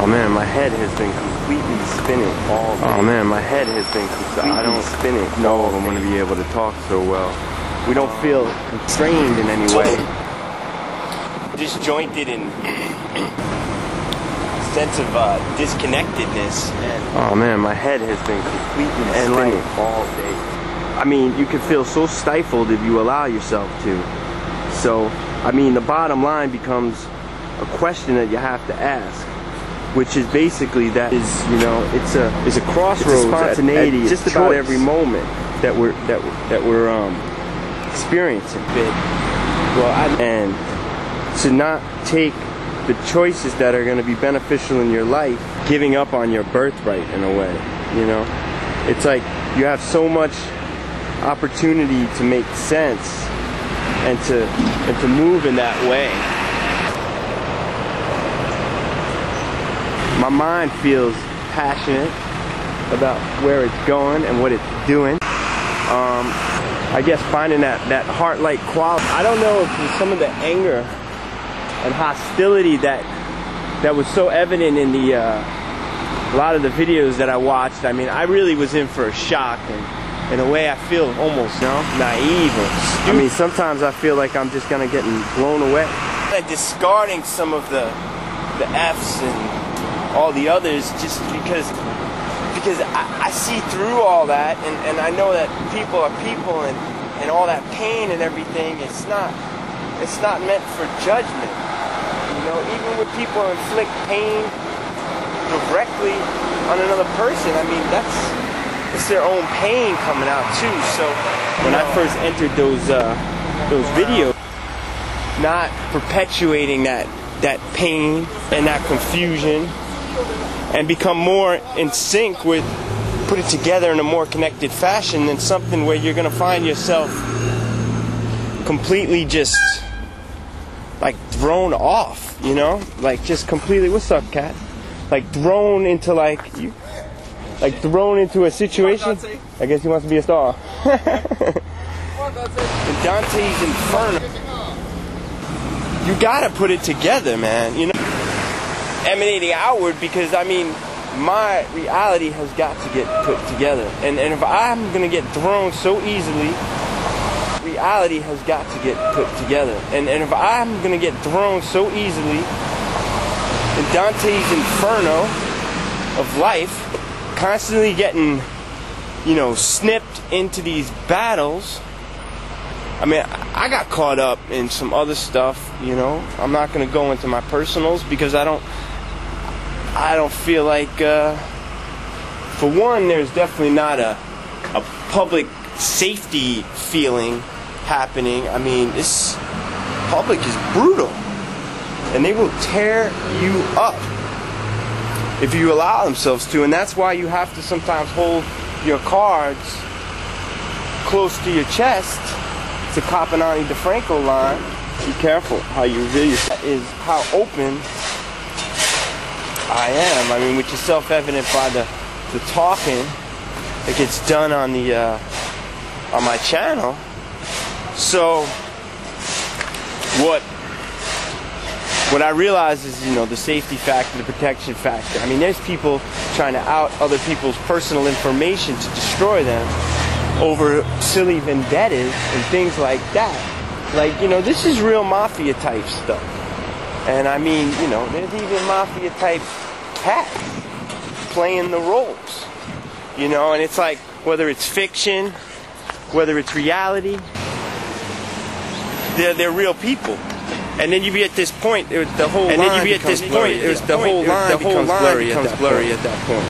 Oh man, my head has been completely spinning all day. Oh man, my head has been completely spinning. No, I'm going to be able to talk so well. We don't feel constrained in any way. Disjointed and sense of disconnectedness. Oh man, my head has been completely spinning all day. I mean, you can feel so stifled if you allow yourself to. So, I mean, the bottom line becomes a question that you have to ask, which is basically that is, you know, it's a crossroads, spontaneity, at just about every moment that we're experiencing. And to not take the choices that are going to be beneficial in your life, giving up on your birthright in a way, you know? It's like you have so much opportunity to make sense and to move in that way. My mind feels passionate about where it's going and what it's doing. I guess finding that heart-like quality. I don't know if there's some of the anger and hostility that was so evident in the a lot of the videos that I watched. I mean, I really was in for a shock, and in a way I feel almost naive or stupid. I mean, sometimes I feel like I'm just gonna get blown away. Like discarding some of the F's and all the others just because I see through all that, and I know that people are people, and all that pain and everything, it's not meant for judgment. You know, even when people inflict pain directly on another person, I mean, it's their own pain coming out too. So when I first entered those videos, not perpetuating that pain and that confusion, and become more in sync with, put it together in a more connected fashion than something where you're going to find yourself completely just like thrown off, you know, like just completely, what's up, cat? Like thrown into thrown into a situation. I guess he wants to be a star. In Dante's Inferno, you gotta put it together, man, you know, emanating outward, because I mean, my reality has got to get put together, and if I'm gonna get thrown so easily, reality has got to get put together, and if I'm gonna get thrown so easily in Dante's Inferno of life, constantly getting, you know, snipped into these battles. I mean, I got caught up in some other stuff, you know. I'm not gonna go into my personals because I don't feel like, for one, there's definitely not a public safety feeling happening. I mean, this public is brutal, and they will tear you up if you allow themselves to, and that's why you have to sometimes hold your cards close to your chest. It's a Coppinani DeFranco line. Be careful how you reveal yourself. That is how open I am. I mean, which is self-evident by the talking that gets done on the on my channel. So what I realize is, you know, the safety factor, the protection factor. I mean, there's people trying to out other people's personal information to destroy them over silly vendettas and things like that. Like, you know, this is real mafia type stuff. And I mean, you know, there's even mafia type cats playing the roles. You know, and it's like, whether it's fiction, whether it's reality, they're real people. And then you be at this point, the whole line becomes blurry at that point.